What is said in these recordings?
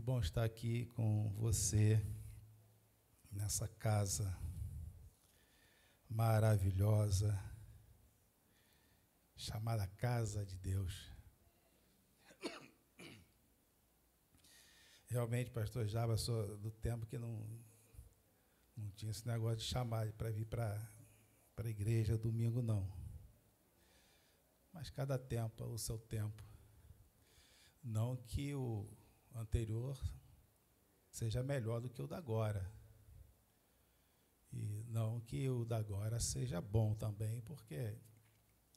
bom estar aqui com você nessa casa maravilhosa, chamada Casa de Deus. Realmente, pastor Jaba, sou do tempo que não tinha esse negócio de chamar para vir para a igreja domingo, não. Mas cada tempo é o seu tempo. Não que o anterior seja melhor do que o da agora. E não que o da agora seja bom também, porque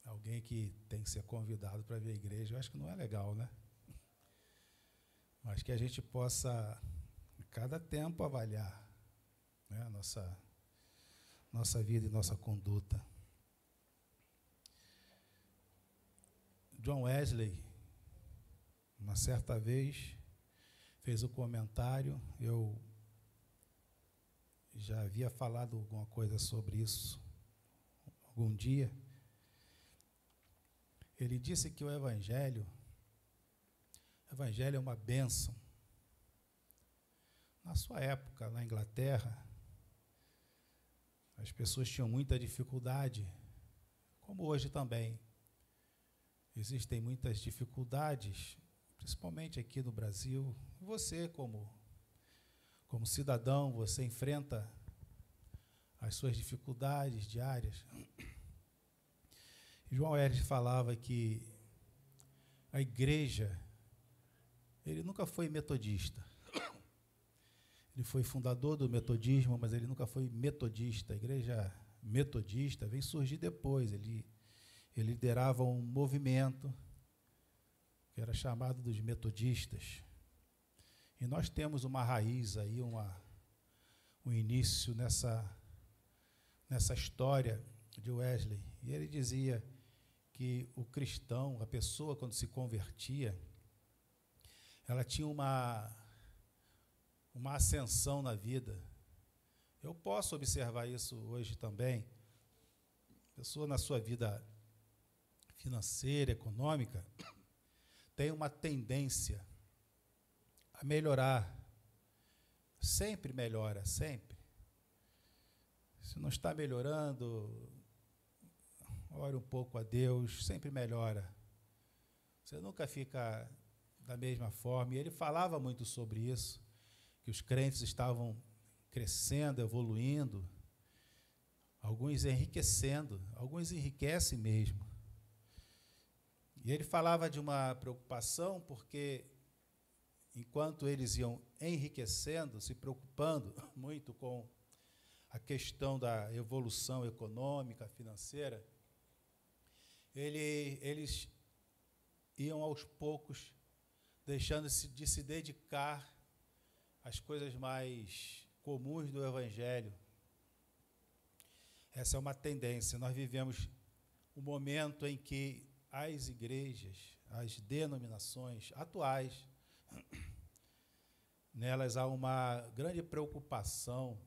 alguém que tem que ser convidado para vir à igreja, eu acho que não é legal, né? Mas que a gente possa, a cada tempo, avaliar, né, a nossa vida e nossa conduta. John Wesley, uma certa vez, fez um comentário, eu já havia falado alguma coisa sobre isso algum dia. Ele disse que o Evangelho é uma bênção. Na sua época, na Inglaterra, as pessoas tinham muita dificuldade, como hoje também. Existem muitas dificuldades, principalmente aqui no Brasil. Você, como cidadão, você enfrenta as suas dificuldades diárias. João Wesley falava que a igreja, ele nunca foi metodista. Ele foi fundador do metodismo, mas ele nunca foi metodista. A igreja metodista vem surgir depois. Ele liderava um movimento que era chamado dos metodistas. E nós temos uma raiz aí, um início nessa história de Wesley. E ele dizia que o cristão, a pessoa, quando se convertia, ela tinha uma ascensão na vida. Eu posso observar isso hoje também. A pessoa, na sua vida financeira, econômica, tem uma tendência a melhorar. Sempre melhora, sempre. Se não está melhorando, ore um pouco a Deus, sempre melhora. Você nunca fica da mesma forma. E ele falava muito sobre isso, que os crentes estavam crescendo, evoluindo, alguns enriquecendo, alguns enriquecem mesmo. E ele falava de uma preocupação, porque enquanto eles iam enriquecendo, se preocupando muito com a questão da evolução econômica, financeira, eles iam aos poucos deixando de se dedicar às coisas mais comuns do Evangelho. Essa é uma tendência. Nós vivemos um momento em que as igrejas, as denominações atuais, nelas há uma grande preocupação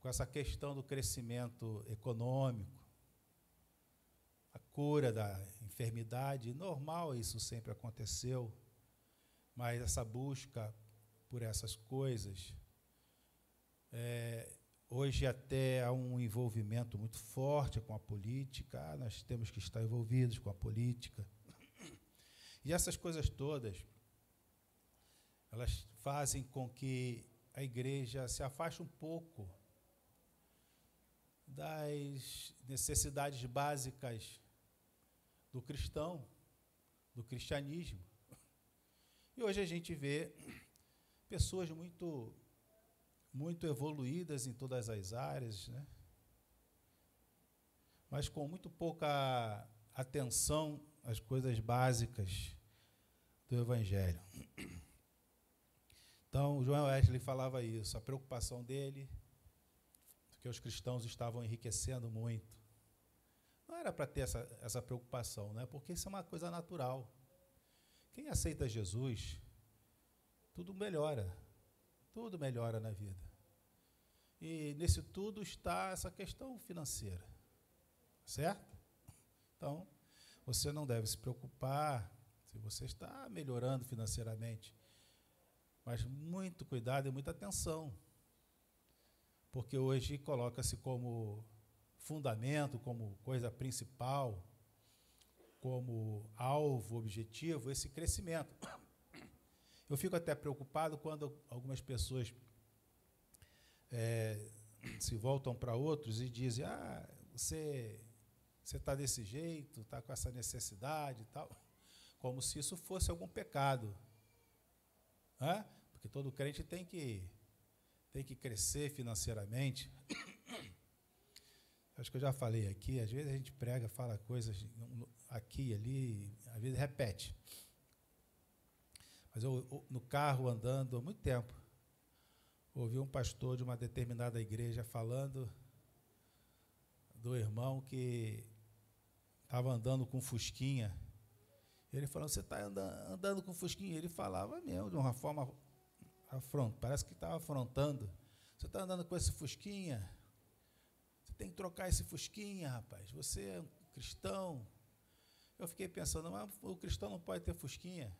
com essa questão do crescimento econômico, a cura da enfermidade. Normal, isso sempre aconteceu, mas essa busca por essas coisas, hoje até há um envolvimento muito forte com a política. Nós temos que estar envolvidos com a política. E essas coisas todas, elas fazem com que a igreja se afaste um pouco das necessidades básicas do cristão, do cristianismo. E hoje a gente vê pessoas muito evoluídas em todas as áreas, né? Mas com muito pouca atenção às coisas básicas do Evangelho. Então, João Wesley falava isso, a preocupação dele, que os cristãos estavam enriquecendo muito. Não era para ter essa preocupação, né? Porque isso é uma coisa natural. Quem aceita Jesus, tudo melhora na vida. E nesse tudo está essa questão financeira, certo? Então, você não deve se preocupar se você está melhorando financeiramente. Mas muito cuidado e muita atenção, porque hoje coloca-se como fundamento, como coisa principal, como alvo, objetivo, esse crescimento. Eu fico até preocupado quando algumas pessoas se voltam para outros e dizem: você está desse jeito, está com essa necessidade e tal, como se isso fosse algum pecado. Porque todo crente tem que crescer financeiramente. Acho que eu já falei aqui, às vezes a gente prega, fala coisas aqui e ali, às vezes repete. Mas eu no carro, andando há muito tempo, ouvi um pastor de uma determinada igreja falando do irmão que estava andando com fusquinha. Ele falou: você está andando com fusquinha? Ele falava mesmo, de uma forma parece que estava afrontando. Você está andando com esse fusquinha? Você tem que trocar esse fusquinha, rapaz. Você é um cristão. Eu fiquei pensando: mas o cristão não pode ter fusquinha?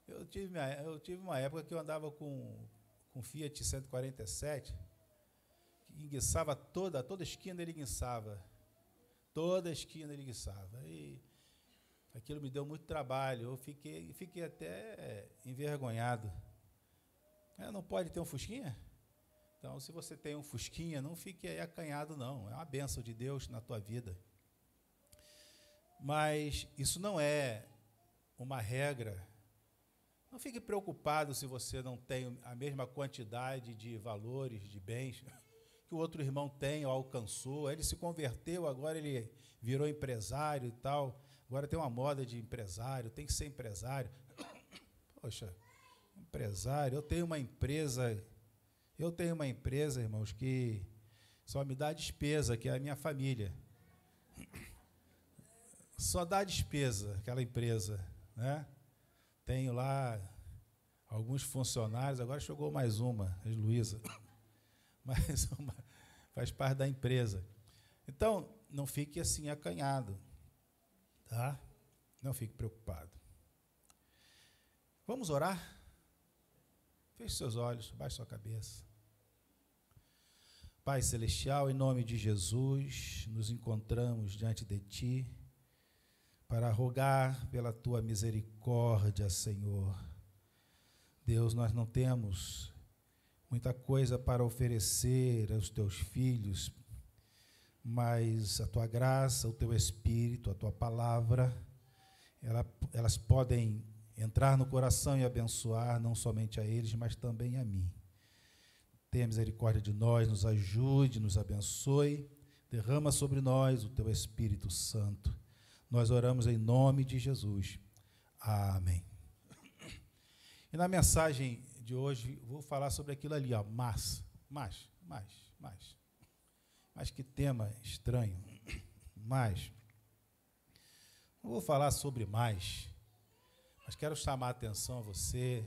Eu tive uma época que eu andava com Fiat 147, que enguiçava toda esquina, ele enguiçava. Toda esquina ele enguiçava. E aquilo me deu muito trabalho. Eu fiquei até envergonhado. Não pode ter um fusquinha? Então, se você tem um fusquinha, não fique aí acanhado, não. É uma bênção de Deus na tua vida. Mas isso não é uma regra. Não fique preocupado se você não tem a mesma quantidade de valores, de bens que o outro irmão tem ou alcançou. Ele se converteu, agora ele virou empresário e tal. Agora tem uma moda de empresário, tem que ser empresário. Poxa, empresário, eu tenho uma empresa, irmãos, que só me dá despesa, que é a minha família. Só dá despesa, aquela empresa, né? Tenho lá alguns funcionários, agora chegou mais uma, a Luísa, mais uma, faz parte da empresa. Então, não fique assim acanhado, tá? Não fique preocupado. Vamos orar? Feche seus olhos, baixe sua cabeça. Pai Celestial, em nome de Jesus, nos encontramos diante de Ti para rogar pela Tua misericórdia, Senhor. Deus, nós não temos muita coisa para oferecer aos Teus filhos, mas a Tua graça, o Teu Espírito, a Tua palavra, elas podem entrar no coração e abençoar não somente a eles, mas também a mim. Tenha misericórdia de nós, nos ajude, nos abençoe, derrama sobre nós o Teu Espírito Santo. Nós oramos em nome de Jesus. Amém. E na mensagem de hoje, vou falar sobre aquilo ali, ó, mas que tema estranho. Mas, não vou falar sobre mas quero chamar a atenção a você,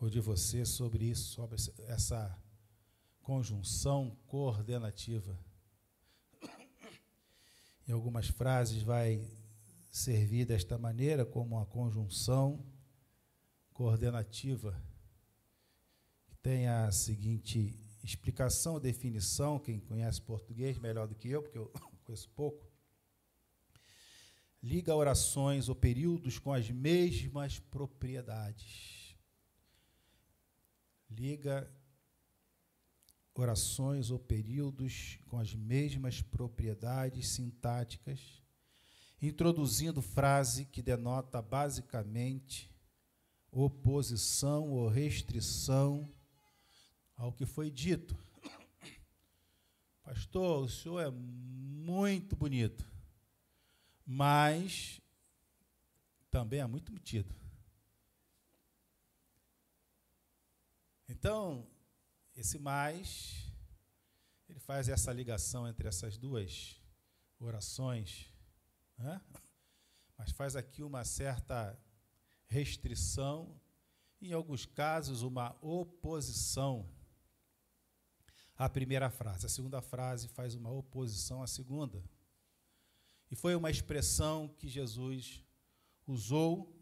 ou de você, sobre isso, sobre essa conjunção coordenativa. Em algumas frases vai servir desta maneira, como uma conjunção coordenativa, que tem a seguinte explicação ou definição. Quem conhece português melhor do que eu, porque eu conheço pouco. Liga orações ou períodos com as mesmas propriedades. Liga orações ou períodos com as mesmas propriedades sintáticas, introduzindo frase que denota basicamente oposição ou restrição ao que foi dito. Pastor, o senhor é muito bonito, mas também é muito metido. Então, esse mais, ele faz essa ligação entre essas duas orações, né? Mas faz aqui uma certa restrição, em alguns casos, uma oposição à primeira frase. A segunda frase faz uma oposição à segunda. E foi uma expressão que Jesus usou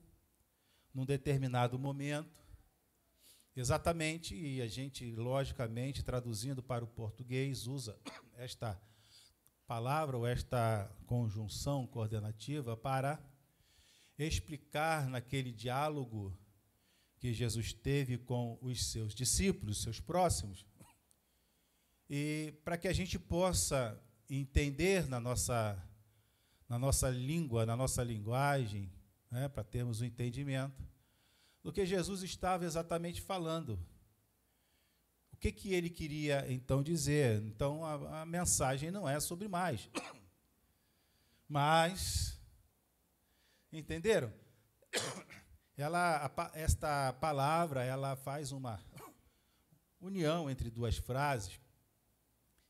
num determinado momento, exatamente, e a gente, logicamente, traduzindo para o português, usa esta palavra ou esta conjunção coordenativa para explicar naquele diálogo que Jesus teve com os seus discípulos, seus próximos, e para que a gente possa entender na nossa língua, na nossa linguagem, né, para termos um entendimento do que Jesus estava exatamente falando. O que ele queria, então, dizer? Então, a mensagem não é sobre mais. Mas, entenderam? Esta palavra, ela faz uma união entre duas frases,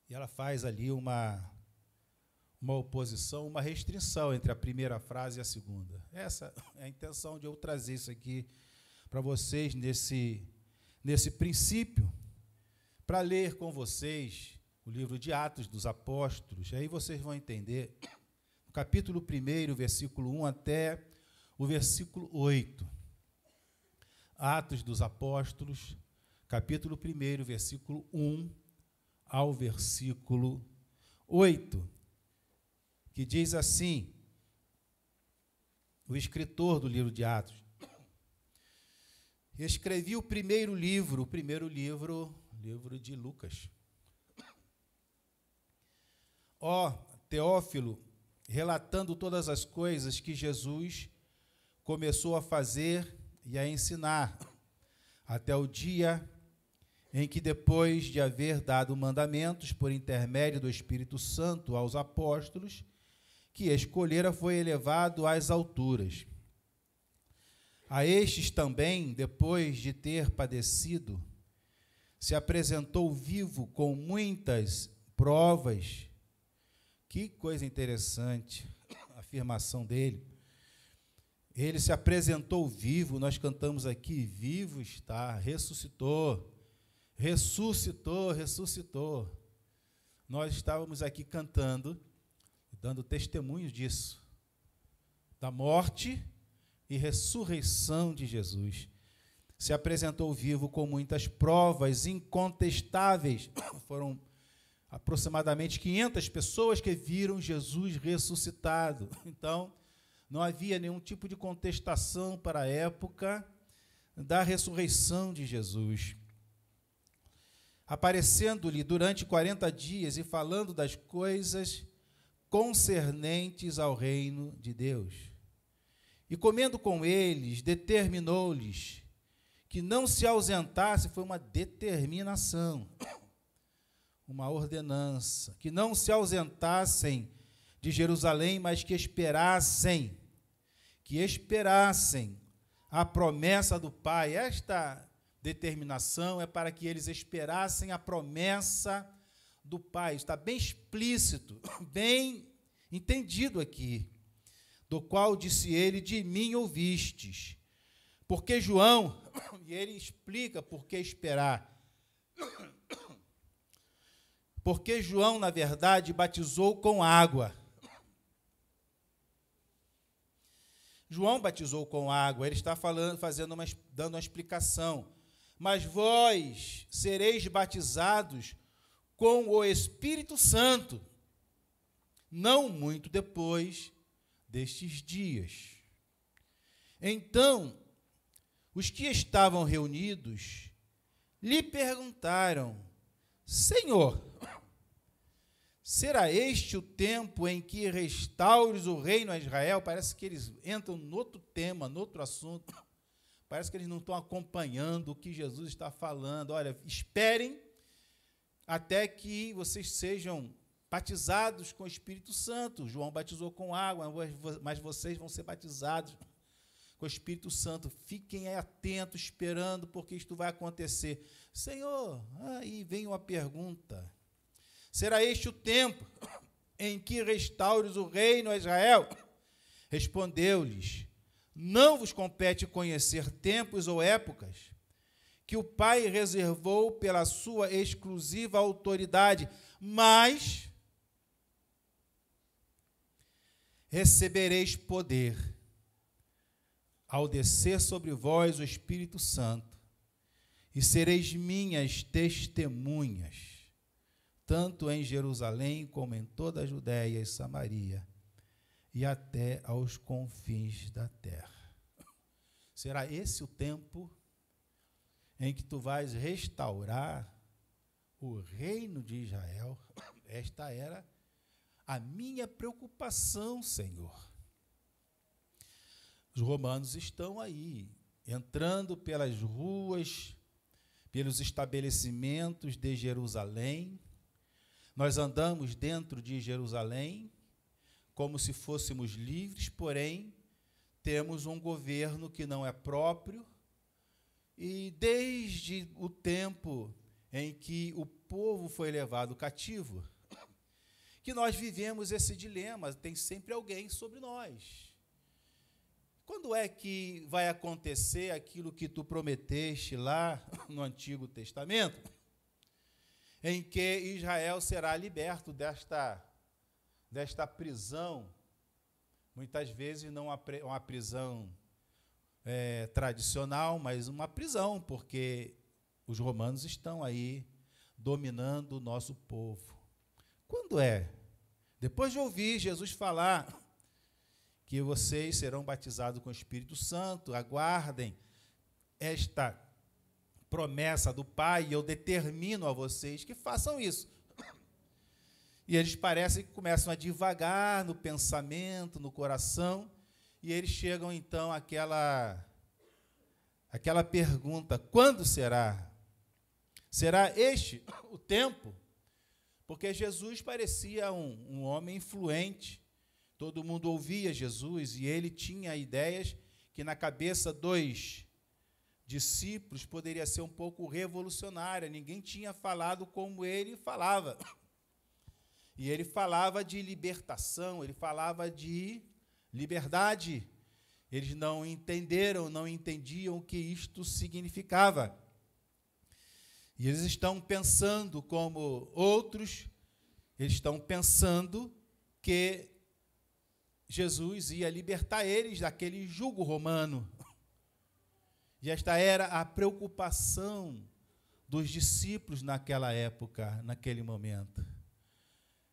e ela faz ali uma oposição, uma restrição entre a primeira frase e a segunda. Essa é a intenção de eu trazer isso aqui para vocês nesse princípio, para ler com vocês o livro de Atos dos Apóstolos. Aí vocês vão entender, no capítulo 1, versículo 1 até o versículo 8. Atos dos Apóstolos, capítulo 1, versículo 1 ao versículo 8, que diz assim, o escritor do livro de Atos: escrevi o primeiro livro de Lucas. Ó Teófilo, relatando todas as coisas que Jesus começou a fazer e a ensinar, até o dia em que, depois de haver dado mandamentos por intermédio do Espírito Santo aos apóstolos, que escolhera, foi elevado às alturas. A estes também, depois de ter padecido, se apresentou vivo com muitas provas. Que coisa interessante a afirmação dele. Ele se apresentou vivo, nós cantamos aqui, vivo está, ressuscitou, ressuscitou, ressuscitou. Nós estávamos aqui cantando, dando testemunho disso, da morte e ressurreição de Jesus. Se apresentou vivo com muitas provas incontestáveis. Foram aproximadamente 500 pessoas que viram Jesus ressuscitado. Então, não havia nenhum tipo de contestação para a época da ressurreição de Jesus. Aparecendo-lhe durante 40 dias e falando das coisas concernentes ao reino de Deus. E comendo com eles, determinou-lhes que não se ausentasse, foi uma determinação, uma ordenança, que não se ausentassem de Jerusalém, mas que esperassem a promessa do Pai. Esta determinação é para que eles esperassem a promessa do Pai. Está bem explícito, bem entendido aqui. Do qual disse ele, de mim ouvistes. Porque João, e ele explica por que esperar. Porque João, na verdade, batizou com água. João batizou com água, ele está dando uma explicação. Mas vós sereis batizados com o Espírito Santo, não muito depois destes dias. Então, os que estavam reunidos lhe perguntaram: Senhor, será este o tempo em que restaures o reino a Israel? Parece que eles entram no outro tema, no outro assunto. Parece que eles não estão acompanhando o que Jesus está falando. Olha, esperem até que vocês sejam batizados com o Espírito Santo. João batizou com água, mas vocês vão ser batizados com o Espírito Santo. Fiquem atentos, esperando, porque isto vai acontecer. Senhor, aí vem uma pergunta. Será este o tempo em que restaures o reino a Israel? Respondeu-lhes: não vos compete conhecer tempos ou épocas que o Pai reservou pela sua exclusiva autoridade, mas recebereis poder ao descer sobre vós o Espírito Santo, e sereis minhas testemunhas, tanto em Jerusalém como em toda a Judéia e Samaria, e até aos confins da terra. Será esse o tempo em que tu vais restaurar o reino de Israel? Esta era a minha preocupação, Senhor. Os romanos estão aí, entrando pelas ruas, pelos estabelecimentos de Jerusalém. Nós andamos dentro de Jerusalém como se fôssemos livres, porém, temos um governo que não é próprio, e desde o tempo em que o povo foi levado cativo, que nós vivemos esse dilema, tem sempre alguém sobre nós. Quando é que vai acontecer aquilo que tu prometeste lá no Antigo Testamento, em que Israel será liberto desta prisão, muitas vezes não uma prisão tradicional, mas uma prisão, porque os romanos estão aí dominando o nosso povo. Quando é? Depois de ouvir Jesus falar que vocês serão batizados com o Espírito Santo, aguardem esta promessa do Pai, e eu determino a vocês que façam isso. E eles parecem que começam a divagar no pensamento, no coração, e eles chegam então àquela pergunta: quando será? Será este o tempo? Porque Jesus parecia um homem influente, todo mundo ouvia Jesus, e ele tinha ideias que na cabeça dos discípulos poderia ser um pouco revolucionária, ninguém tinha falado como ele falava. E ele falava de libertação, ele falava de liberdade. Eles não entendiam o que isto significava. E eles estão pensando como outros, eles estão pensando que Jesus ia libertar eles daquele jugo romano. E esta era a preocupação dos discípulos naquela época, naquele momento.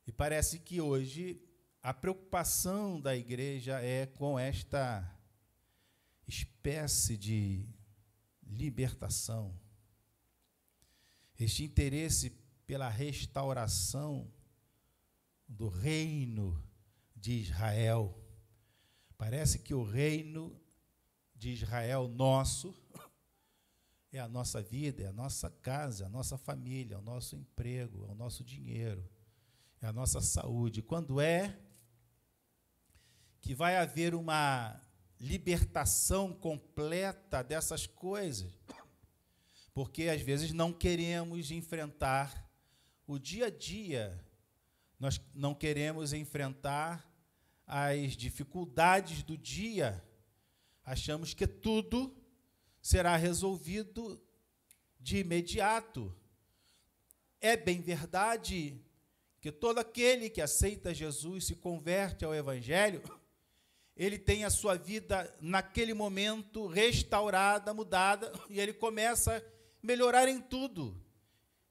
E parece que hoje a preocupação da igreja é com esta espécie de libertação, este interesse pela restauração do reino de Israel. Parece que o reino de Israel nosso é a nossa vida, é a nossa casa, é a nossa família, é o nosso emprego, é o nosso dinheiro, é a nossa saúde. Quando é que vai haver uma libertação completa dessas coisas? Porque às vezes não queremos enfrentar o dia a dia, nós não queremos enfrentar as dificuldades do dia, achamos que tudo será resolvido de imediato. É bem verdade que todo aquele que aceita Jesus, se converte ao Evangelho, ele tem a sua vida naquele momento restaurada, mudada, e ele começa a melhorar em tudo.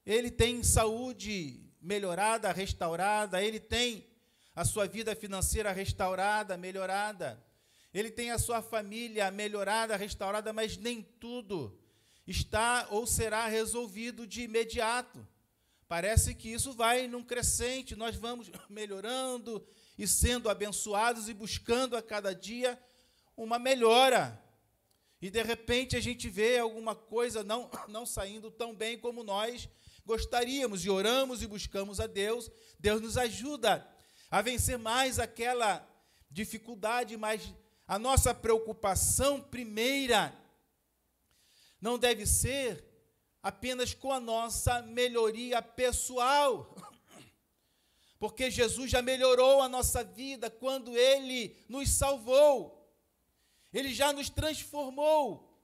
Ele tem saúde melhorada, restaurada, ele tem a sua vida financeira restaurada, melhorada, ele tem a sua família melhorada, restaurada, mas nem tudo está ou será resolvido de imediato. Parece que isso vai num crescente, nós vamos melhorando e sendo abençoados e buscando a cada dia uma melhora. E, de repente, a gente vê alguma coisa não saindo tão bem como nós gostaríamos, e oramos e buscamos a Deus. Deus nos ajuda a vencer mais aquela dificuldade, mas a nossa preocupação primeira não deve ser apenas com a nossa melhoria pessoal, porque Jesus já melhorou a nossa vida quando Ele nos salvou, Ele já nos transformou,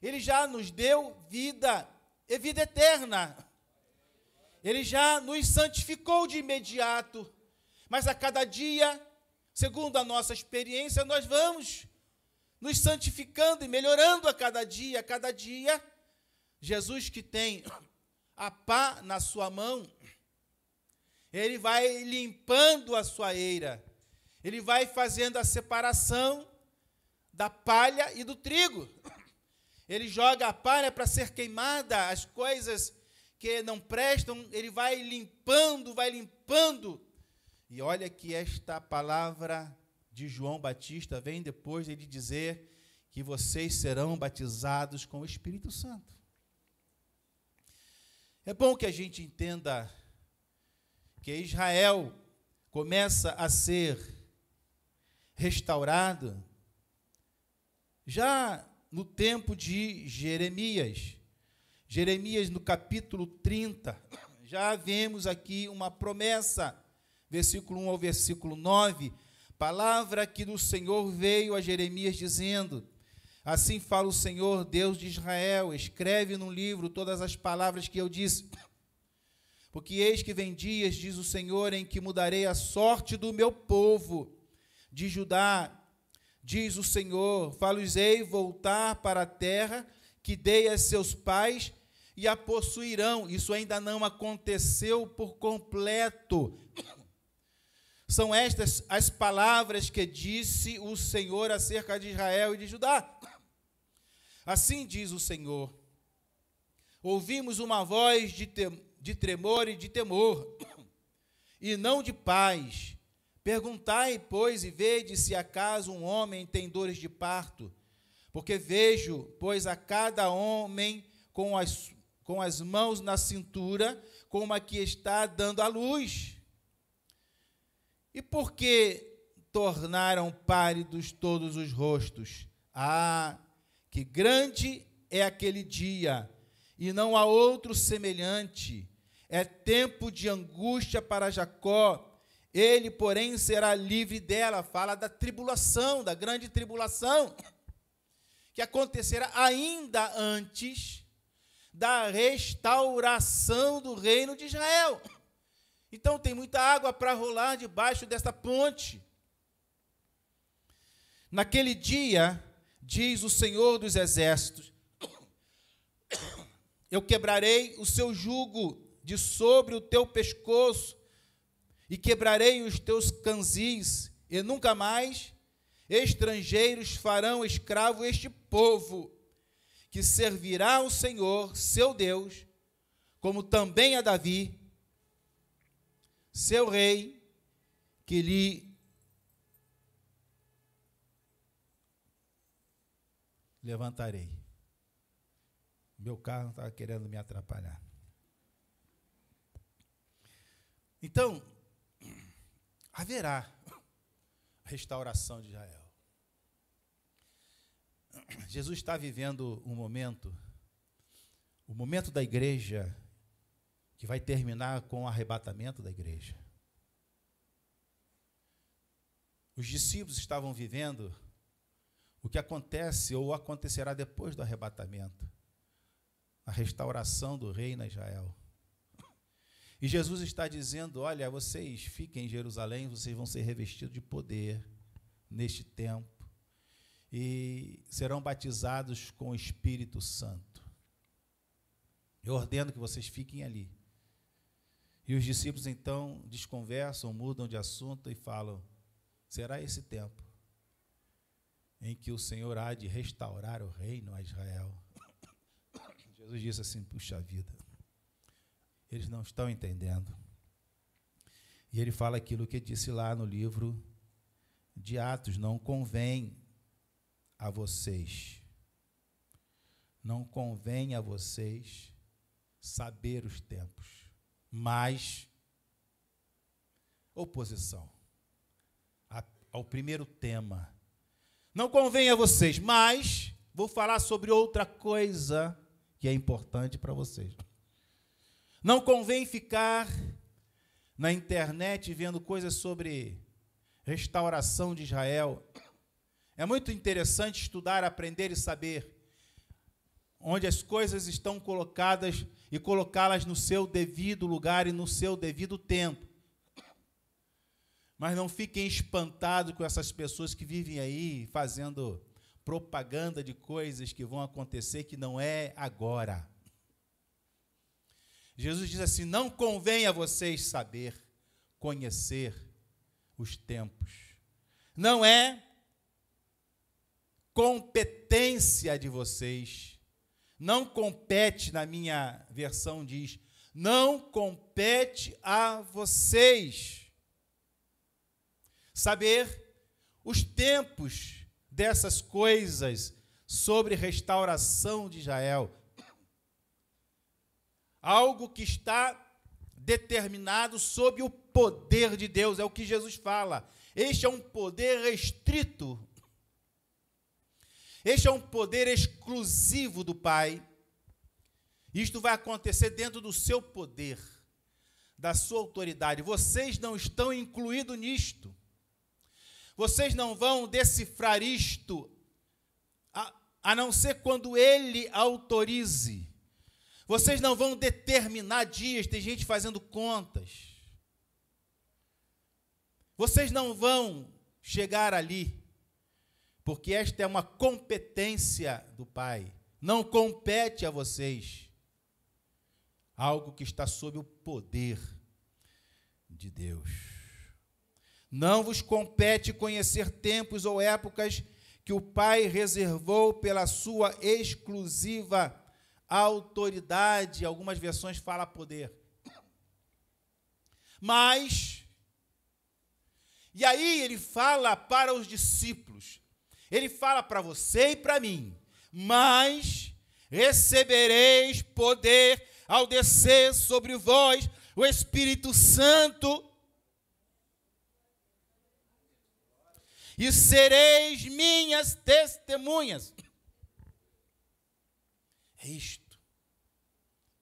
Ele já nos deu vida e vida eterna, Ele já nos santificou de imediato, mas a cada dia, segundo a nossa experiência, nós vamos nos santificando e melhorando a cada dia, Jesus, que tem a pá na sua mão, ele vai limpando a sua eira, ele vai fazendo a separação da palha e do trigo. Ele joga a palha para ser queimada, as coisas que não prestam, ele vai limpando. E olha que esta palavra de João Batista vem depois de ele dizer que vocês serão batizados com o Espírito Santo. É bom que a gente entenda que Israel começa a ser restaurado já no tempo de Jeremias. Jeremias, no capítulo 30, já vemos aqui uma promessa, versículo 1 ao versículo 9, palavra que do Senhor veio a Jeremias dizendo: assim fala o Senhor, Deus de Israel, escreve num livro todas as palavras que eu disse, porque eis que vem dias, diz o Senhor, em que mudarei a sorte do meu povo, de Judá, diz o Senhor, fá-los-ei voltar para a terra que dei a seus pais e a possuirão. Isso ainda não aconteceu por completo. São estas as palavras que disse o Senhor acerca de Israel e de Judá. Assim diz o Senhor: ouvimos uma voz de tremor e de temor, e não de paz. Perguntai, pois, e vede se acaso um homem tem dores de parto, porque vejo, pois, a cada homem com as mãos na cintura, como a que está dando à luz. E por que tornaram pálidos todos os rostos? Ah, que grande é aquele dia, e não há outro semelhante. É tempo de angústia para Jacó, ele, porém, será livre dela. Fala da tribulação, da grande tribulação, que acontecerá ainda antes da restauração do reino de Israel. Então, tem muita água para rolar debaixo dessa ponte. Naquele dia, diz o Senhor dos Exércitos, eu quebrarei o seu jugo de sobre o teu pescoço, e quebrarei os teus canzis, e nunca mais estrangeiros farão escravo este povo, que servirá ao Senhor, seu Deus, como também a Davi, seu rei, que lhe levantarei. Meu carro estava querendo me atrapalhar. Então, haverá restauração de Israel. Jesus está vivendo o momento da igreja, que vai terminar com o arrebatamento da igreja. Os discípulos estavam vivendo o que acontece ou acontecerá depois do arrebatamento, a restauração do reino a Israel. E Jesus está dizendo: olha, vocês fiquem em Jerusalém, vocês vão ser revestidos de poder neste tempo e serão batizados com o Espírito Santo. Eu ordeno que vocês fiquem ali. E os discípulos então desconversam, mudam de assunto e falam: será esse tempo em que o Senhor há de restaurar o reino a Israel? Jesus disse assim: puxa vida, eles não estão entendendo. E ele fala aquilo que disse lá no livro de Atos: não convém a vocês saber os tempos, mas oposição ao primeiro tema. Não convém a vocês, mas vou falar sobre outra coisa que é importante para vocês. Não convém ficar na internet vendo coisas sobre restauração de Israel. É muito interessante estudar, aprender e saber onde as coisas estão colocadas e colocá-las no seu devido lugar e no seu devido tempo. Mas não fiquem espantados com essas pessoas que vivem aí fazendo propaganda de coisas que vão acontecer que não é agora. Jesus diz assim: não convém a vocês saber, conhecer os tempos. Não é competência de vocês. Não compete, na minha versão diz, não compete a vocês saber os tempos dessas coisas sobre restauração de Israel. Algo que está determinado sob o poder de Deus, é o que Jesus fala. Este é um poder restrito. Este é um poder exclusivo do Pai. Isto vai acontecer dentro do seu poder, da sua autoridade. Vocês não estão incluídos nisto. Vocês não vão decifrar isto, a não ser quando Ele autorize. Vocês não vão determinar dias, tem gente fazendo contas. Vocês não vão chegar ali, porque esta é uma competência do Pai. Não compete a vocês. Algo que está sob o poder de Deus. Não vos compete conhecer tempos ou épocas que o Pai reservou pela sua exclusiva autoridade. Algumas versões falam poder. Mas, e aí ele fala para os discípulos, ele fala para você e para mim, mas recebereis poder ao descer sobre vós o Espírito Santo, e sereis minhas testemunhas. É isto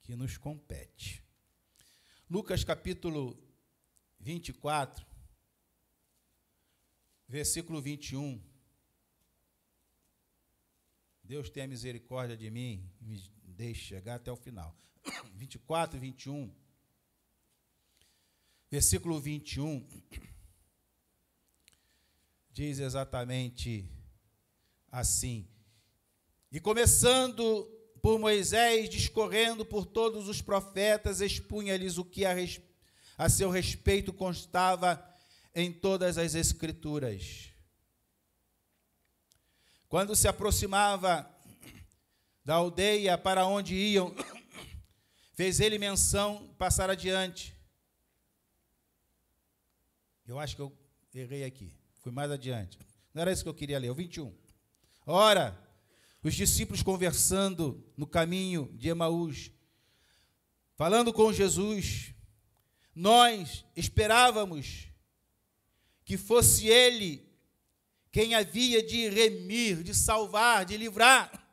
que nos compete. Lucas capítulo 24, versículo 21. Deus tenha misericórdia de mim e me deixe chegar até o final. 24 e 21. Versículo 21. Diz exatamente assim: e começando por Moisés, discorrendo por todos os profetas, expunha-lhes o que a seu respeito constava em todas as Escrituras. Quando se aproximava da aldeia para onde iam, fez ele menção, passar adiante. Eu acho que eu errei aqui. Fui mais adiante. Não era isso que eu queria ler, o 21. Ora, os discípulos conversando no caminho de Emaús, falando com Jesus, nós esperávamos que fosse ele quem havia de remir, de salvar, de livrar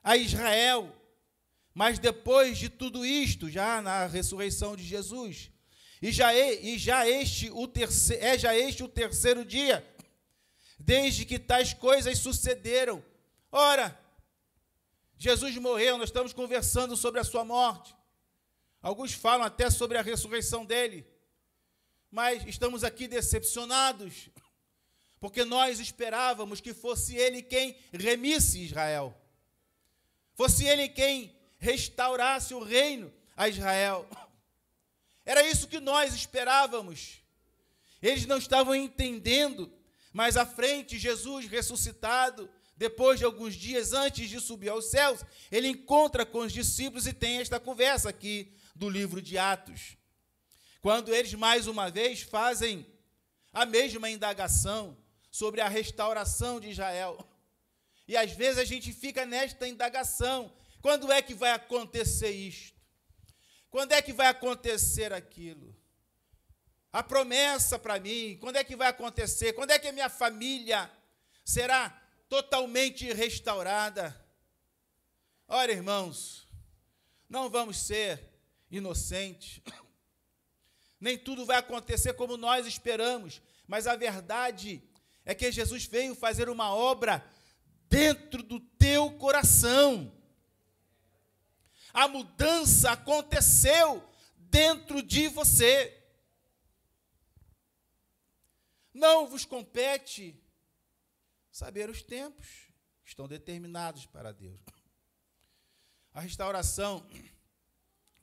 a Israel. Mas depois de tudo isto, já na ressurreição de Jesus, este o terceiro dia, desde que tais coisas sucederam. Ora, Jesus morreu, nós estamos conversando sobre a sua morte. Alguns falam até sobre a ressurreição dele. Mas estamos aqui decepcionados, porque nós esperávamos que fosse ele quem remisse Israel. Fosse ele quem restaurasse o reino a Israel. Era isso que nós esperávamos. Eles não estavam entendendo, mas à frente, Jesus ressuscitado, depois de alguns dias antes de subir aos céus, ele encontra com os discípulos e tem esta conversa aqui do livro de Atos. Quando eles, mais uma vez, fazem a mesma indagação sobre a restauração de Israel. E às vezes a gente fica nesta indagação: quando é que vai acontecer isto? Quando é que vai acontecer aquilo? A promessa para mim, quando é que vai acontecer? Quando é que a minha família será totalmente restaurada? Ora, irmãos, não vamos ser inocentes. Nem tudo vai acontecer como nós esperamos, mas a verdade é que Jesus veio fazer uma obra dentro do teu coração. A mudança aconteceu dentro de você. Não vos compete saber os tempos que estão determinados para Deus. A restauração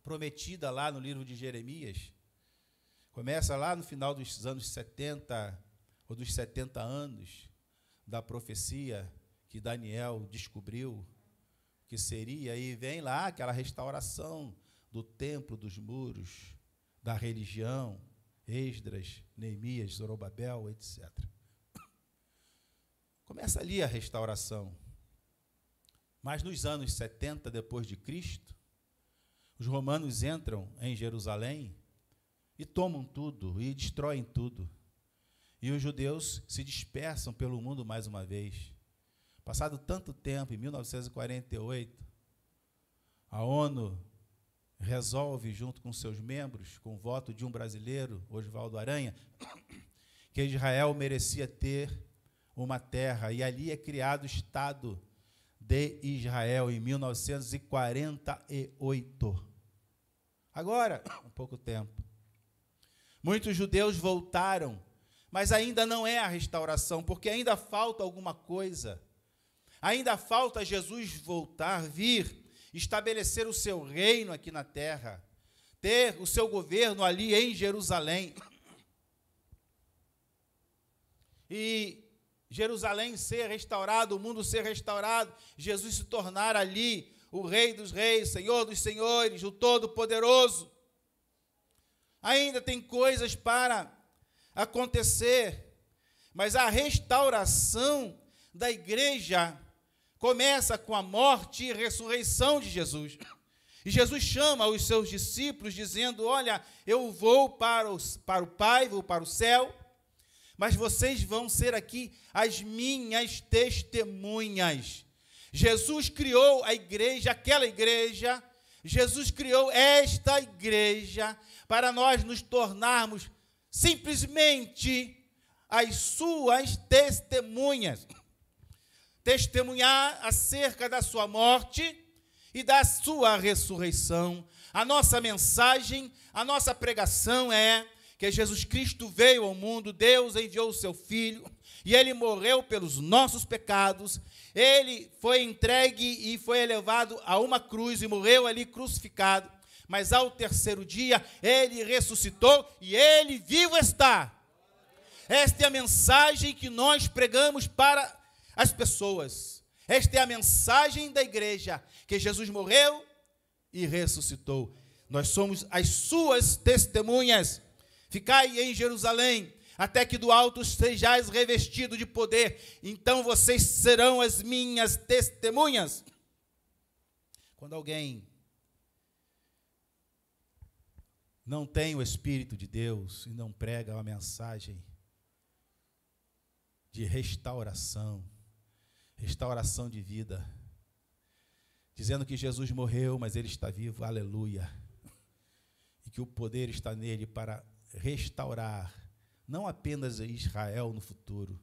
prometida lá no livro de Jeremias começa lá no final dos anos 70, ou dos 70 anos da profecia que Daniel descobriu que seria, e vem lá aquela restauração do templo, dos muros, da religião, Esdras, Neemias, Zorobabel, etc. Começa ali a restauração. Mas nos anos 70 depois de Cristo, os romanos entram em Jerusalém e tomam tudo, e destroem tudo. E os judeus se dispersam pelo mundo mais uma vez. Passado tanto tempo, em 1948, a ONU resolve, junto com seus membros, com o voto de um brasileiro, Oswaldo Aranha, que Israel merecia ter uma terra, e ali é criado o Estado de Israel, em 1948. Agora, há pouco tempo. Muitos judeus voltaram, mas ainda não é a restauração, porque ainda falta alguma coisa. Ainda falta Jesus voltar, vir, estabelecer o seu reino aqui na terra, ter o seu governo ali em Jerusalém. E Jerusalém ser restaurado, o mundo ser restaurado, Jesus se tornar ali o Rei dos Reis, Senhor dos Senhores, o Todo-Poderoso. Ainda tem coisas para acontecer, mas a restauração da igreja começa com a morte e ressurreição de Jesus. E Jesus chama os seus discípulos dizendo: olha, eu vou para o Pai, vou para o céu, mas vocês vão ser aqui as minhas testemunhas. Jesus criou a igreja, aquela igreja, Jesus criou esta igreja para nós nos tornarmos simplesmente as suas testemunhas. Testemunhar acerca da sua morte e da sua ressurreição. A nossa mensagem, a nossa pregação é que Jesus Cristo veio ao mundo, Deus enviou o seu Filho, e Ele morreu pelos nossos pecados, Ele foi entregue e foi elevado a uma cruz e morreu ali crucificado, mas ao terceiro dia Ele ressuscitou e Ele vivo está. Esta é a mensagem que nós pregamos para as pessoas. Esta é a mensagem da igreja, que Jesus morreu e ressuscitou. Nós somos as suas testemunhas. Ficai em Jerusalém, até que do alto sejais revestido de poder, então vocês serão as minhas testemunhas. Quando alguém não tem o Espírito de Deus e não prega uma mensagem de restauração de vida, dizendo que Jesus morreu, mas Ele está vivo, aleluia, e que o poder está nele para restaurar, não apenas Israel no futuro,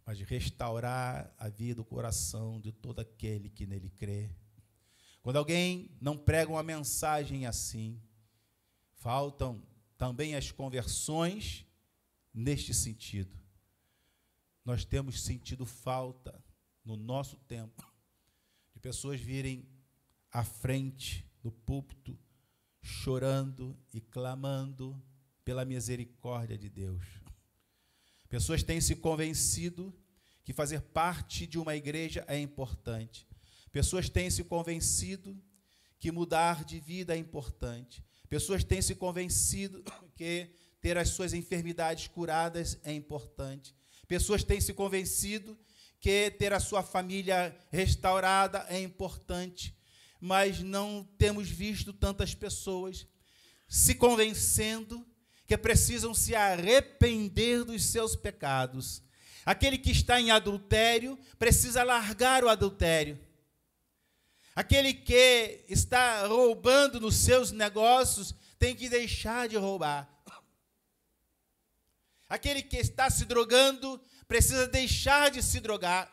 mas restaurar a vida, o coração de todo aquele que nele crê. Quando alguém não prega uma mensagem assim, faltam também as conversões neste sentido. Nós temos sentido falta no nosso tempo de pessoas virem à frente do púlpito chorando e clamando pela misericórdia de Deus. Pessoas têm se convencido que fazer parte de uma igreja é importante. Pessoas têm se convencido que mudar de vida é importante. Pessoas têm se convencido que ter as suas enfermidades curadas é importante. Pessoas têm se convencido que ter a sua família restaurada é importante, mas não temos visto tantas pessoas se convencendo que precisam se arrepender dos seus pecados. Aquele que está em adultério precisa largar o adultério. Aquele que está roubando nos seus negócios tem que deixar de roubar. Aquele que está se drogando precisa deixar de se drogar.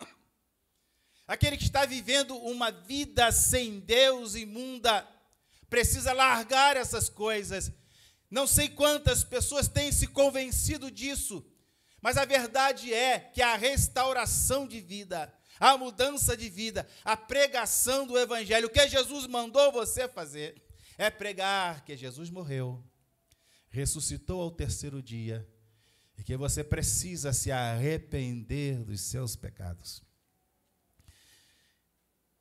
Aquele que está vivendo uma vida sem Deus, imunda, precisa largar essas coisas. Não sei quantas pessoas têm se convencido disso, Mas a verdade é que a restauração de vida, a mudança de vida, a pregação do Evangelho, o que Jesus mandou você fazer, é pregar que Jesus morreu, ressuscitou ao terceiro dia, e que você precisa se arrepender dos seus pecados.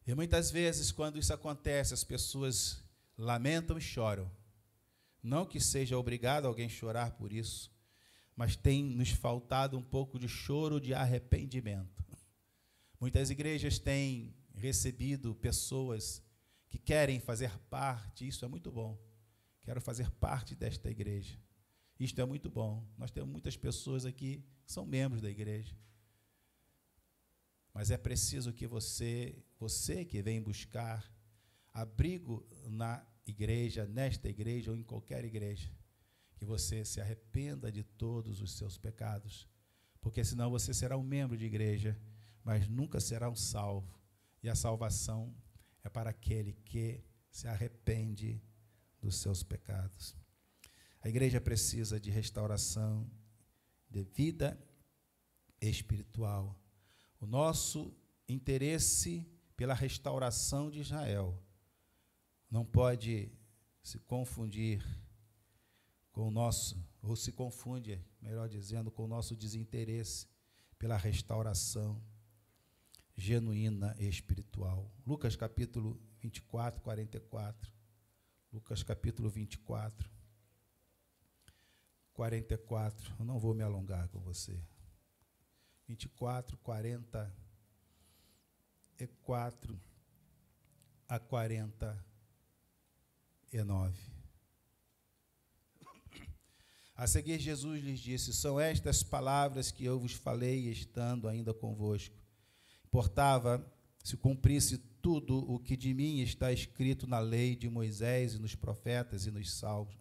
E muitas vezes, quando isso acontece, as pessoas lamentam e choram. Não que seja obrigado alguém chorar por isso, mas tem nos faltado um pouco de choro de arrependimento. Muitas igrejas têm recebido pessoas que querem fazer parte, isso é muito bom. Quero fazer parte desta igreja. Isto é muito bom. Nós temos muitas pessoas aqui que são membros da igreja. Mas é preciso que você que vem buscar abrigo na igreja, nesta igreja ou em qualquer igreja, que você se arrependa de todos os seus pecados, porque senão você será um membro de igreja, mas nunca será um salvo. E a salvação é para aquele que se arrepende dos seus pecados. A igreja precisa de restauração, de vida espiritual. O nosso interesse pela restauração de Israel não pode se confundir com o nosso, ou se confunde, melhor dizendo, com o nosso desinteresse pela restauração genuína e espiritual. Lucas capítulo 24, 44. Lucas capítulo 24, 44. Eu não vou me alongar com você. 24, 44 a 49. A seguir, Jesus lhes disse: são estas palavras que eu vos falei, estando ainda convosco. Importava se cumprisse tudo o que de mim está escrito na lei de Moisés e nos profetas e nos salmos.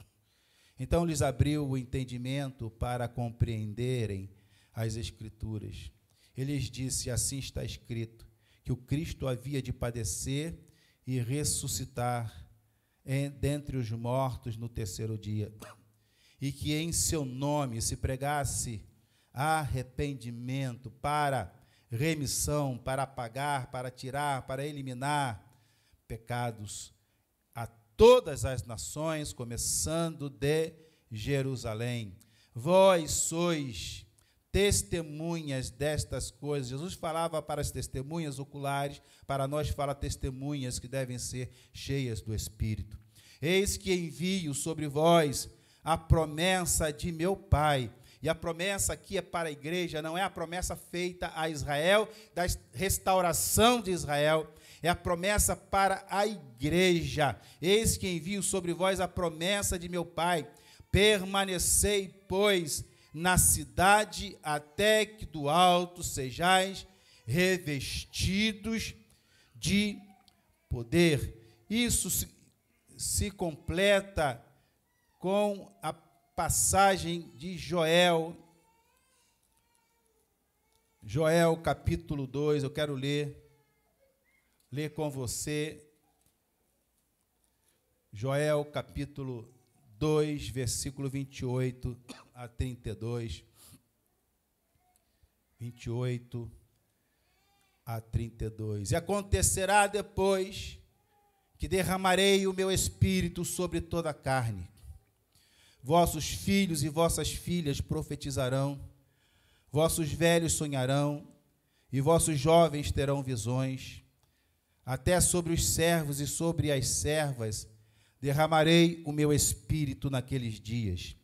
Então lhes abriu o entendimento para compreenderem as Escrituras. Ele lhes disse: assim está escrito, que o Cristo havia de padecer e ressuscitar dentre os mortos no terceiro dia, e que em seu nome se pregasse arrependimento para remissão, para apagar, para tirar, para eliminar pecados a todas as nações, começando de Jerusalém. Vós sois testemunhas destas coisas. Jesus falava para as testemunhas oculares, para nós fala testemunhas que devem ser cheias do Espírito. Eis que envio sobre vós a promessa de meu Pai. E a promessa aqui é para a igreja, não é a promessa feita a Israel, da restauração de Israel, é a promessa para a igreja. Eis que envio sobre vós a promessa de meu Pai. Permanecei, pois, na cidade, até que do alto sejais revestidos de poder. Isso se completa com a passagem de Joel capítulo 2, eu quero ler com você, Joel capítulo 2, versículo 28 a 32, 28 a 32. E acontecerá depois que derramarei o meu espírito sobre toda a carne. Vossos filhos e vossas filhas profetizarão, vossos velhos sonharão, e vossos jovens terão visões. Até sobre os servos e sobre as servas derramarei o meu espírito naqueles dias.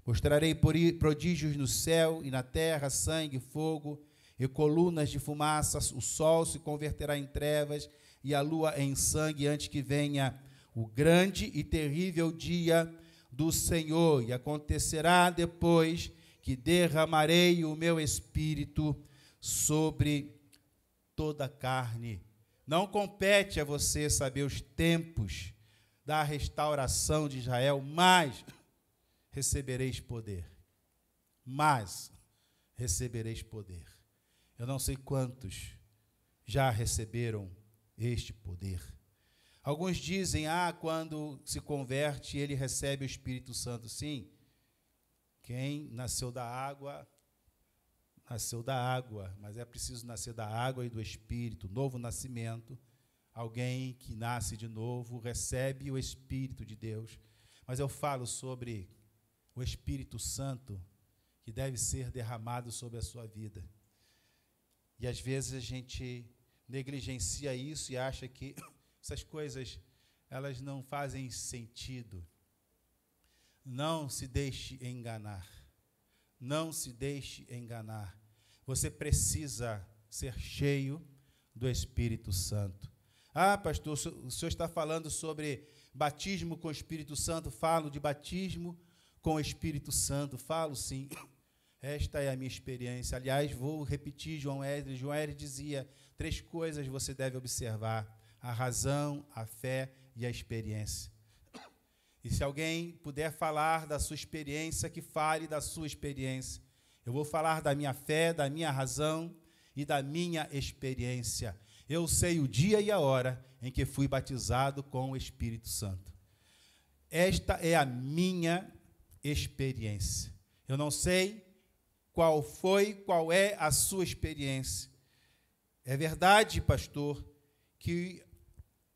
Mostrarei prodígios no céu e na terra, sangue, fogo e colunas de fumaça. O sol se converterá em trevas e a lua em sangue, antes que venha o grande e terrível dia do Senhor. E acontecerá depois que derramarei o meu espírito sobre toda a carne. Não compete a você saber os tempos da restauração de Israel, mas recebereis poder. Mas recebereis poder. Eu não sei quantos já receberam este poder. Alguns dizem, quando se converte, ele recebe o Espírito Santo. Sim, quem nasceu da água nasceu da água, mas é preciso nascer da água e do Espírito, novo nascimento. Alguém que nasce de novo recebe o Espírito de Deus. Mas eu falo sobre o Espírito Santo que deve ser derramado sobre a sua vida. E às vezes a gente negligencia isso e acha que essas coisas, elas não fazem sentido. Não se deixe enganar. Não se deixe enganar. Você precisa ser cheio do Espírito Santo. Ah, pastor, o senhor está falando sobre batismo com o Espírito Santo? Falo de batismo com o Espírito Santo. Falo sim. Esta é a minha experiência. Aliás, vou repetir João Wesley. João Wesley dizia, 3 coisas você deve observar: a razão, a fé e a experiência. E se alguém puder falar da sua experiência, que fale da sua experiência. Eu vou falar da minha fé, da minha razão e da minha experiência. Eu sei o dia e a hora em que fui batizado com o Espírito Santo. Esta é a minha experiência. Eu não sei qual é a sua experiência. É verdade, pastor, que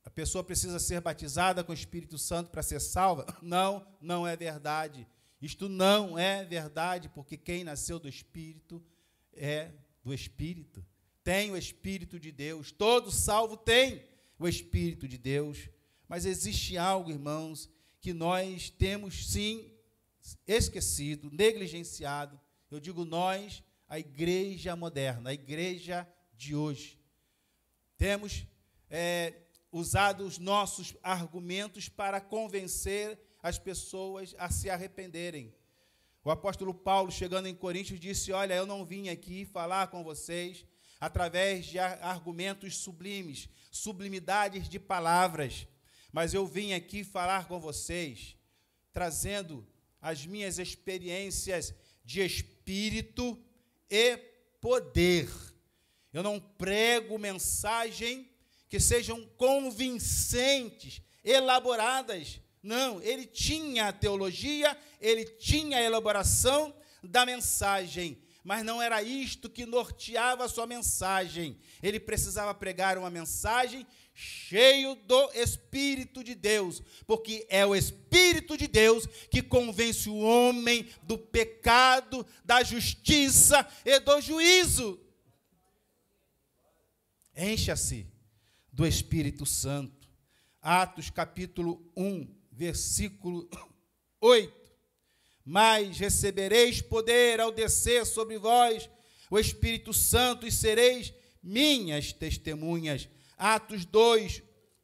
a pessoa precisa ser batizada com o Espírito Santo para ser salva? Não, não é verdade. Isto não é verdade, porque quem nasceu do Espírito é do Espírito. Tem o Espírito de Deus. Todo salvo tem o Espírito de Deus. Mas existe algo, irmãos, que nós temos, sim, esquecido, negligenciado. Eu digo nós, a igreja moderna, a igreja de hoje. Temos usado os nossos argumentos para convencer as pessoas a se arrependerem. O apóstolo Paulo, chegando em Coríntios, disse, olha, eu não vim aqui falar com vocês através de argumentos sublimes, sublimidades de palavras, mas eu vim aqui falar com vocês, trazendo as minhas experiências de espírito e poder. Eu não prego mensagem que sejam convincentes, elaboradas. Não, ele tinha a teologia, ele tinha a elaboração da mensagem, mas não era isto que norteava a sua mensagem. Ele precisava pregar uma mensagem cheio do Espírito de Deus, porque é o Espírito de Deus que convence o homem do pecado, da justiça e do juízo. Encha-se do Espírito Santo. Atos capítulo 1, versículo 8. Mas recebereis poder ao descer sobre vós o Espírito Santo e sereis minhas testemunhas. Atos 2,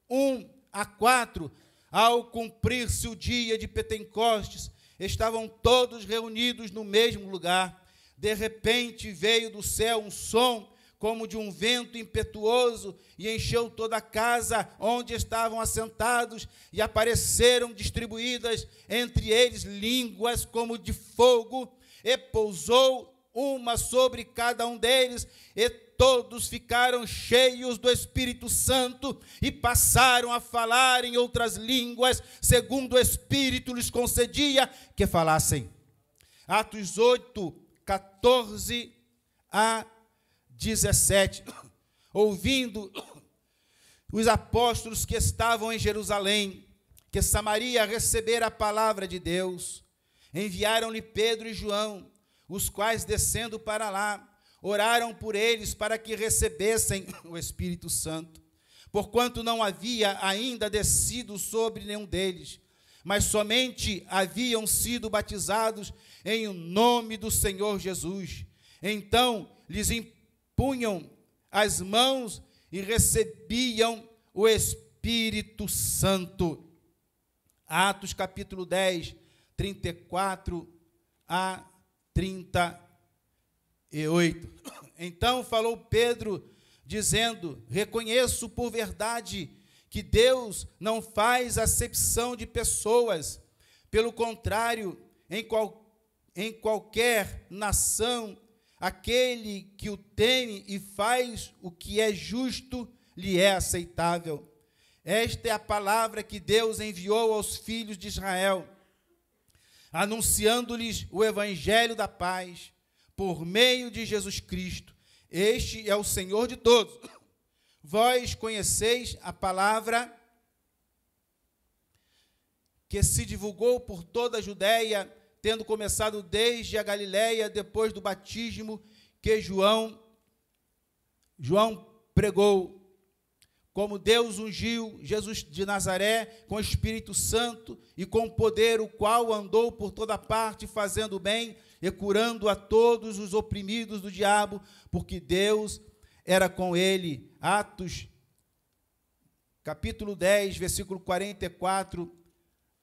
1 a 4. Ao cumprir-se o dia de Pentecostes, estavam todos reunidos no mesmo lugar. De repente veio do céu um som como de um vento impetuoso, e encheu toda a casa onde estavam assentados, e apareceram distribuídas entre eles línguas como de fogo, e pousou uma sobre cada um deles, e todos ficaram cheios do Espírito Santo, e passaram a falar em outras línguas, segundo o Espírito lhes concedia que falassem. Atos 8, 14 a 17, ouvindo os apóstolos que estavam em Jerusalém, que Samaria recebera a palavra de Deus, enviaram-lhe Pedro e João, os quais, descendo para lá, oraram por eles para que recebessem o Espírito Santo, porquanto não havia ainda descido sobre nenhum deles, mas somente haviam sido batizados em o nome do Senhor Jesus. Então lhes punham as mãos e recebiam o Espírito Santo. Atos capítulo 10, 34 a 38. Então falou Pedro, dizendo, reconheço por verdade que Deus não faz acepção de pessoas. Pelo contrário, em qualquer nação, aquele que o teme e faz o que é justo, lhe é aceitável. Esta é a palavra que Deus enviou aos filhos de Israel, anunciando-lhes o evangelho da paz. por meio de Jesus Cristo. Este é o Senhor de todos. Vós conheceis a palavra que se divulgou por toda a Judéia, tendo começado desde a Galiléia, depois do batismo que João pregou, como Deus ungiu Jesus de Nazaré com o Espírito Santo e com poder, o qual andou por toda parte, fazendo bem e curando a todos os oprimidos do diabo, porque Deus era com ele. Atos, capítulo 10, versículo 44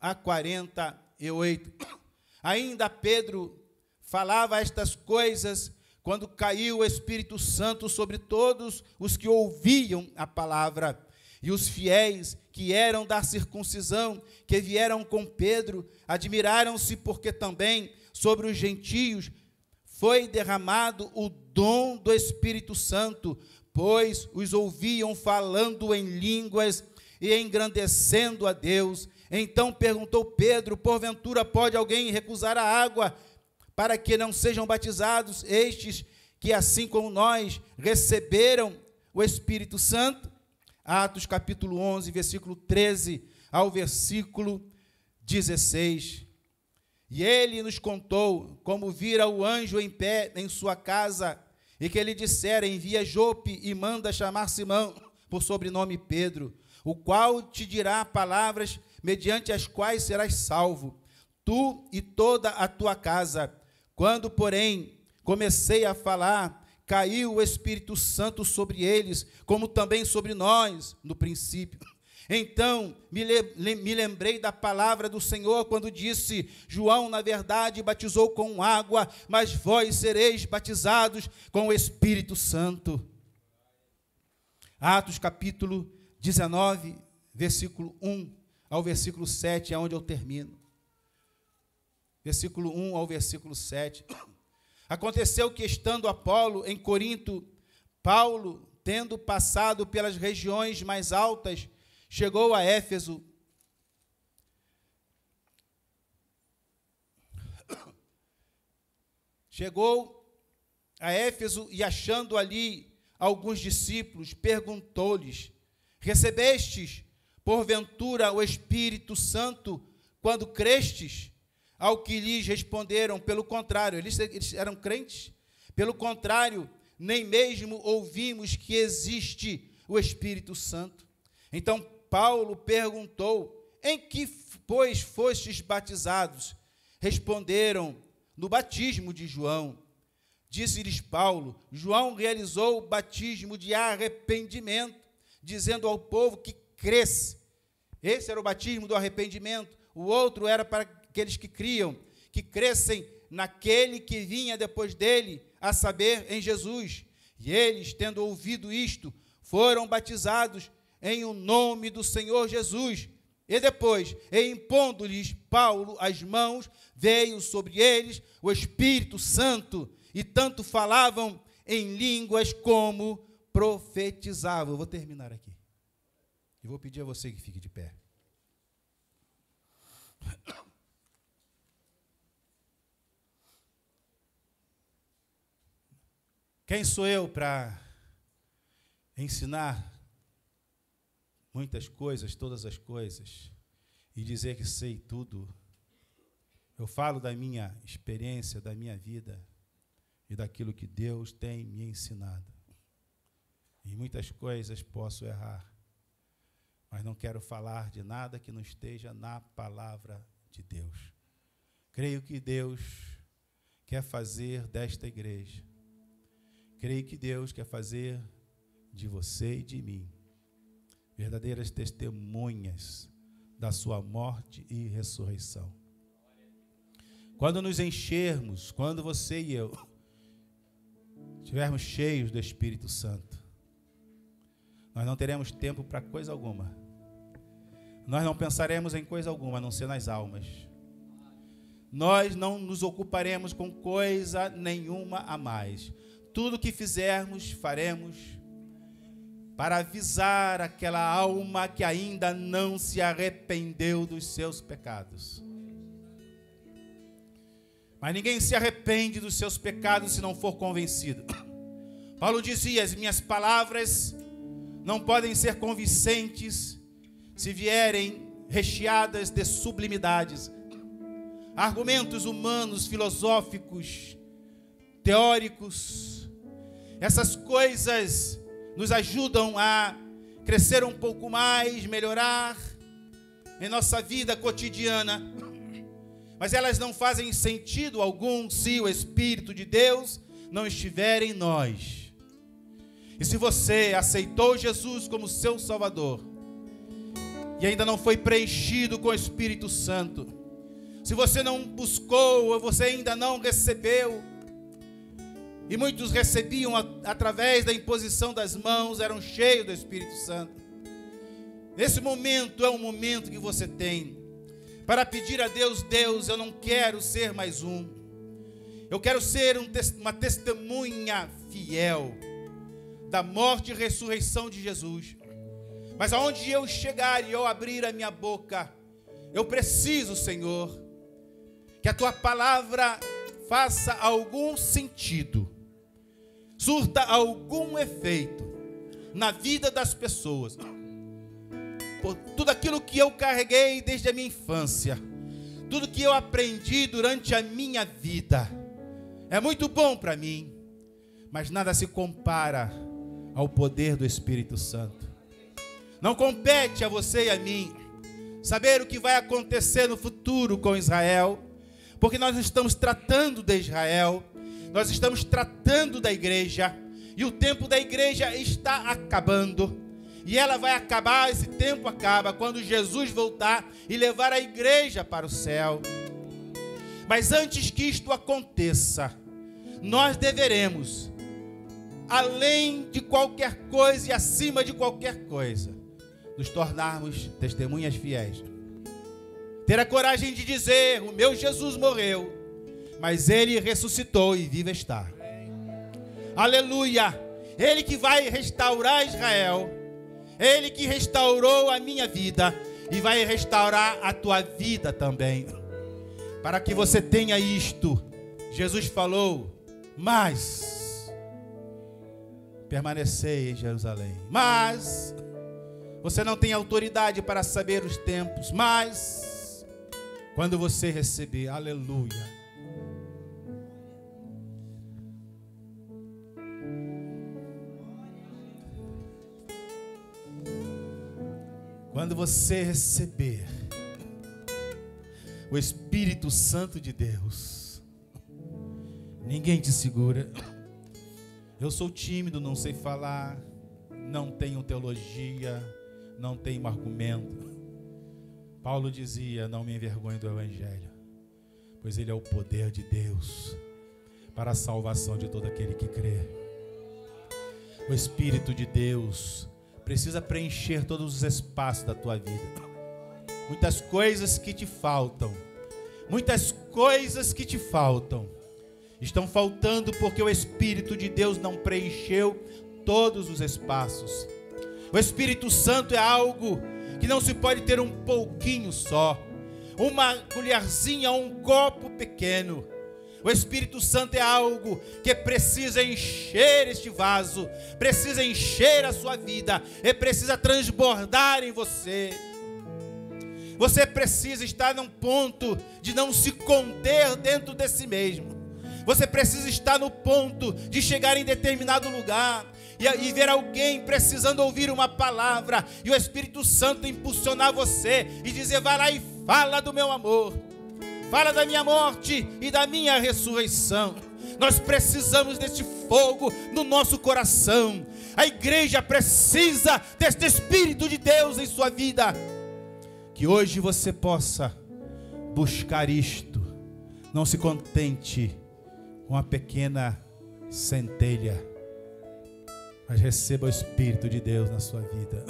a 48. Ainda Pedro falava estas coisas quando caiu o Espírito Santo sobre todos os que ouviam a palavra. E os fiéis que eram da circuncisão, que vieram com Pedro, admiraram-se, porque também sobre os gentios foi derramado o dom do Espírito Santo, pois os ouviam falando em línguas e engrandecendo a Deus. Então perguntou Pedro: porventura pode alguém recusar a água para que não sejam batizados estes que, assim como nós, receberam o Espírito Santo? Atos capítulo 11, versículo 13 ao versículo 16. E ele nos contou como vira o anjo em pé em sua casa, e que ele dissera: envia Jope e manda chamar Simão, por sobrenome Pedro, o qual te dirá palavras mediante as quais serás salvo, tu e toda a tua casa. Quando, porém, comecei a falar, caiu o Espírito Santo sobre eles, como também sobre nós no princípio. Então me lembrei da palavra do Senhor, quando disse: João, na verdade, batizou com água, mas vós sereis batizados com o Espírito Santo. Atos capítulo 19, versículo 1 ao versículo 7, é onde eu termino. Versículo 1 ao versículo 7. Aconteceu que, estando Apolo em Corinto, Paulo, tendo passado pelas regiões mais altas, chegou a Éfeso. E, achando ali alguns discípulos, perguntou-lhes: recebestes, porventura, o Espírito Santo quando crestes? Ao que lhes responderam: pelo contrário. Eles eram crentes? Pelo contrário, nem mesmo ouvimos que existe o Espírito Santo. Então Paulo perguntou: em que, pois, fostes batizados? Responderam: no batismo de João. Disse-lhes Paulo: João realizou o batismo de arrependimento, dizendo ao povo que cresce. Esse era o batismo do arrependimento. O outro era para aqueles que criam, que crescem naquele que vinha depois dele, a saber, em Jesus. E eles, tendo ouvido isto, foram batizados em o nome do Senhor Jesus. E depois, impondo-lhes Paulo as mãos, veio sobre eles o Espírito Santo, e tanto falavam em línguas como profetizavam. Eu vou terminar aqui. E vou pedir a você que fique de pé. Quem sou eu para ensinar muitas coisas, todas as coisas, e dizer que sei tudo? Eu falo da minha experiência, da minha vida e daquilo que Deus tem me ensinado. Em muitas coisas posso errar, mas não quero falar de nada que não esteja na palavra de Deus. Creio que Deus quer fazer desta igreja. Creio que Deus quer fazer de você e de mim verdadeiras testemunhas da sua morte e ressurreição. Quando nos enchermos, quando você e eu estivermos cheios do Espírito Santo, nós não teremos tempo para coisa alguma. Nós não pensaremos em coisa alguma, a não ser nas almas. Nós não nos ocuparemos com coisa nenhuma a mais. Tudo que fizermos, faremos para avisar aquela alma que ainda não se arrependeu dos seus pecados. Mas ninguém se arrepende dos seus pecados se não for convencido. Paulo dizia: as minhas palavras não podem ser convincentes se vierem recheadas de sublimidades, argumentos humanos, filosóficos, teóricos. Essas coisas nos ajudam a crescer um pouco mais, melhorar em nossa vida cotidiana, mas elas não fazem sentido algum se o Espírito de Deus não estiver em nós. E se você aceitou Jesus como seu Salvador e ainda não foi preenchido com o Espírito Santo, se você não buscou ou você ainda não recebeu, e muitos recebiam através da imposição das mãos, eram cheios do Espírito Santo, esse momento é um momento que você tem para pedir a Deus: Deus, eu não quero ser mais um, eu quero ser uma testemunha fiel da morte e ressurreição de Jesus. Mas aonde eu chegar e eu abrir a minha boca, eu preciso, Senhor, que a Tua palavra faça algum sentido, surta algum efeito na vida das pessoas. Por tudo aquilo que eu carreguei desde a minha infância, tudo que eu aprendi durante a minha vida, é muito bom para mim, mas nada se compara ao poder do Espírito Santo. Não compete a você e a mim saber o que vai acontecer no futuro com Israel, porque nós não estamos tratando de Israel, nós estamos tratando da igreja, e o tempo da igreja está acabando, e ela vai acabar, esse tempo acaba quando Jesus voltar e levar a igreja para o céu. Mas antes que isto aconteça, nós deveremos, além de qualquer coisa e acima de qualquer coisa, nos tornarmos testemunhas fiéis. Ter a coragem de dizer: o meu Jesus morreu, mas Ele ressuscitou e vivo está. Aleluia! Ele que vai restaurar Israel, Ele que restaurou a minha vida e vai restaurar a tua vida também. Para que você tenha isto, Jesus falou: mas permanecei em Jerusalém. Mas você não tem autoridade para saber os tempos. Mas quando você receber, aleluia, quando você receber o Espírito Santo de Deus, ninguém te segura. Eu sou tímido, não sei falar, não tenho teologia, não tenho argumento. Paulo dizia: não me envergonhe do Evangelho, pois ele é o poder de Deus para a salvação de todo aquele que crê. O Espírito de Deus precisa preencher todos os espaços da tua vida. Muitas coisas que te faltam, estão faltando porque o Espírito de Deus não preencheu todos os espaços. O Espírito Santo é algo que não se pode ter um pouquinho só, uma colherzinha ou um copo pequeno. O Espírito Santo é algo que precisa encher este vaso, precisa encher a sua vida e precisa transbordar em você. Você precisa estar num ponto de não se conter dentro de si mesmo. Você precisa estar no ponto de chegar em determinado lugar e ver alguém precisando ouvir uma palavra e o Espírito Santo impulsionar você e dizer: vai lá e fala do meu amor, fala da minha morte e da minha ressurreição. Nós precisamos deste fogo no nosso coração. A igreja precisa deste Espírito de Deus em sua vida. Que hoje você possa buscar isto. Não se contente com uma pequena centelha, mas receba o Espírito de Deus na sua vida.